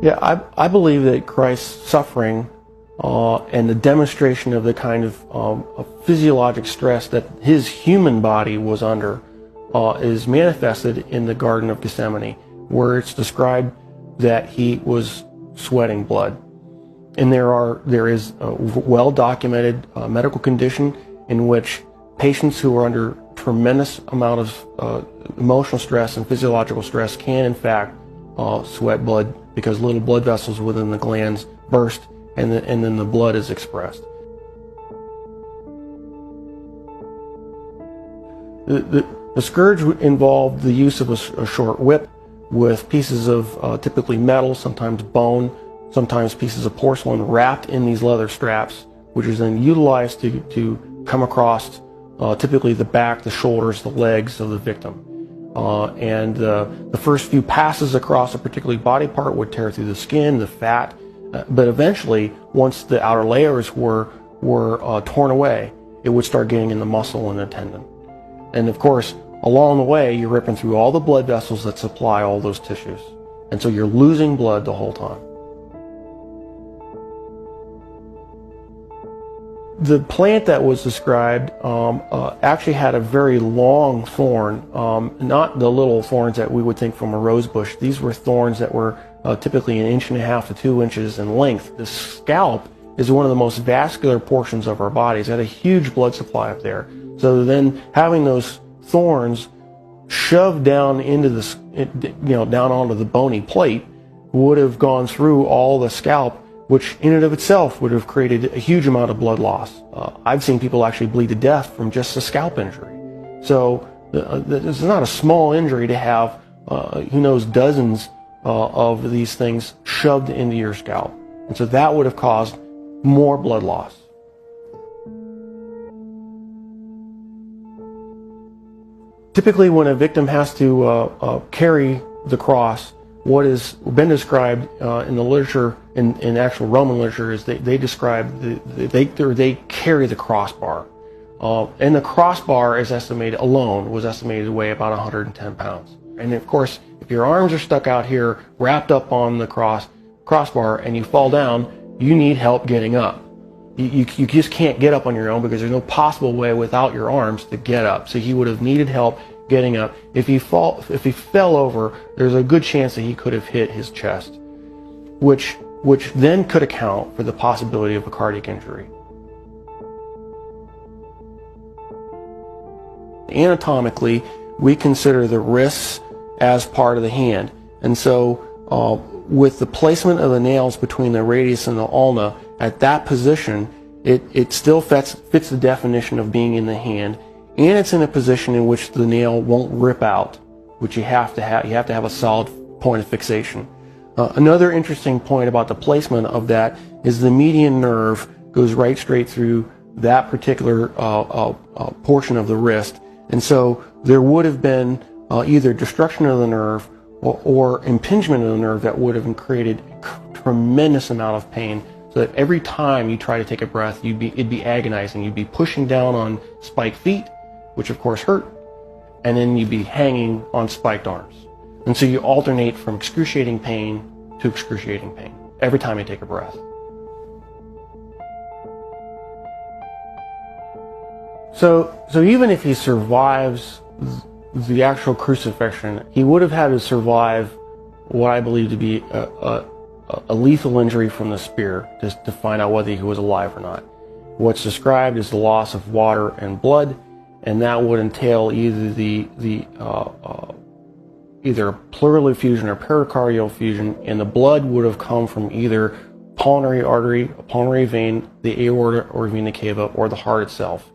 Yeah, I believe that Christ's suffering and the demonstration of the kind of physiologic stress that his human body was under is manifested in the Garden of Gethsemane, where it's described that he was sweating blood. And there is a well-documented medical condition in which patients who are under tremendous amount of emotional stress and physiological stress can in fact sweat blood, because little blood vessels within the glands burst and then the blood is expressed. The scourge involved the use of a short whip with pieces of typically metal, sometimes bone, sometimes pieces of porcelain wrapped in these leather straps, which is then utilized to come across typically the back, the shoulders, the legs of the victim. The first few passes across a particular body part would tear through the skin, the fat, but eventually, once the outer layers were torn away, it would start getting in the muscle and the tendon. And of course, along the way, you're ripping through all the blood vessels that supply all those tissues. And so you're losing blood the whole time. The plant that was described actually had a very long thorn, not the little thorns that we would think from a rose bush. These were thorns that were typically 1.5 to 2 inches in length. The scalp is one of the most vascular portions of our bodies. It had a huge blood supply up there. So then having those thorns shoved down into down onto the bony plate would have gone through all the scalp, which in and of itself would have created a huge amount of blood loss. I've seen people actually bleed to death from just a scalp injury. So this is not a small injury to have, who knows, dozens of these things shoved into your scalp. And so that would have caused more blood loss. Typically, when a victim has to carry the cross, what has been described in the literature, in actual Roman literature, is they describe they carry the crossbar, and the crossbar is estimated was estimated to weigh about 110 pounds. And of course, if your arms are stuck out here, wrapped up on the crossbar, and you fall down, you need help getting up. You just can't get up on your own, because there's no possible way without your arms to get up. So he would have needed help getting up. If he fell over, there's a good chance that he could have hit his chest, which then could account for the possibility of a cardiac injury. Anatomically, we consider the wrists as part of the hand, and so with the placement of the nails between the radius and the ulna at that position, it still fits the definition of being in the hand, and it's in a position in which the nail won't rip out, which you have to have a solid point of fixation. Another interesting point about the placement of that is the median nerve goes right straight through that particular portion of the wrist, and so there would have been either destruction of the nerve or impingement of the nerve that would have created a tremendous amount of pain, so that every time you try to take a breath, it'd be agonizing. You'd be pushing down on spiked feet, which of course hurt, and then you'd be hanging on spiked arms. And so you alternate from excruciating pain to excruciating pain every time you take a breath. So even if he survives the actual crucifixion, he would have had to survive what I believe to be a lethal injury from the spear to find out whether he was alive or not. What's described is the loss of water and blood, and that would entail either pleural effusion or pericardial effusion, and the blood would have come from either pulmonary artery, a pulmonary vein, the aorta or vena cava, or the heart itself.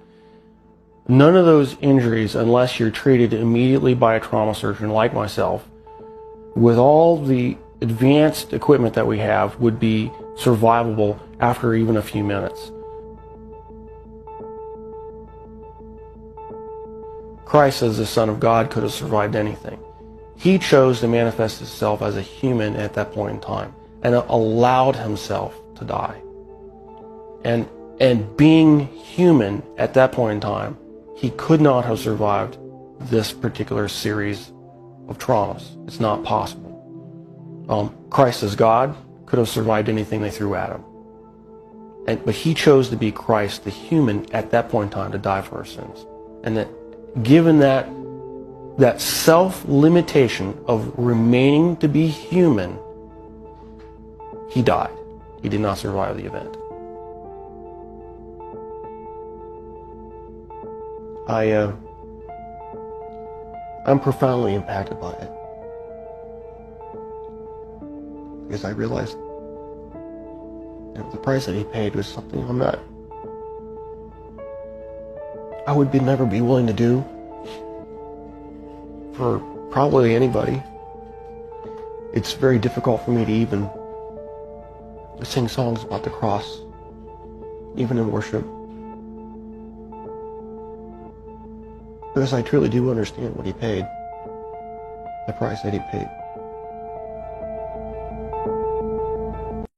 None of those injuries, unless you're treated immediately by a trauma surgeon like myself, with all the advanced equipment that we have, would be survivable after even a few minutes. Christ, as the Son of God, could have survived anything. He chose to manifest himself as a human at that point in time and allowed himself to die. And being human at that point in time, he could not have survived this particular series of traumas. It's not possible. Christ as God could have survived anything they threw at him. But he chose to be Christ, the human, at that point in time to die for our sins. And that given that self-limitation of remaining to be human, he died. He did not survive the event. I'm profoundly impacted by it. Because I realized the price that he paid was something I would never be willing to do for probably anybody. It's very difficult for me to even sing songs about the cross, even in worship. Because I truly do understand what he paid, the price that he paid.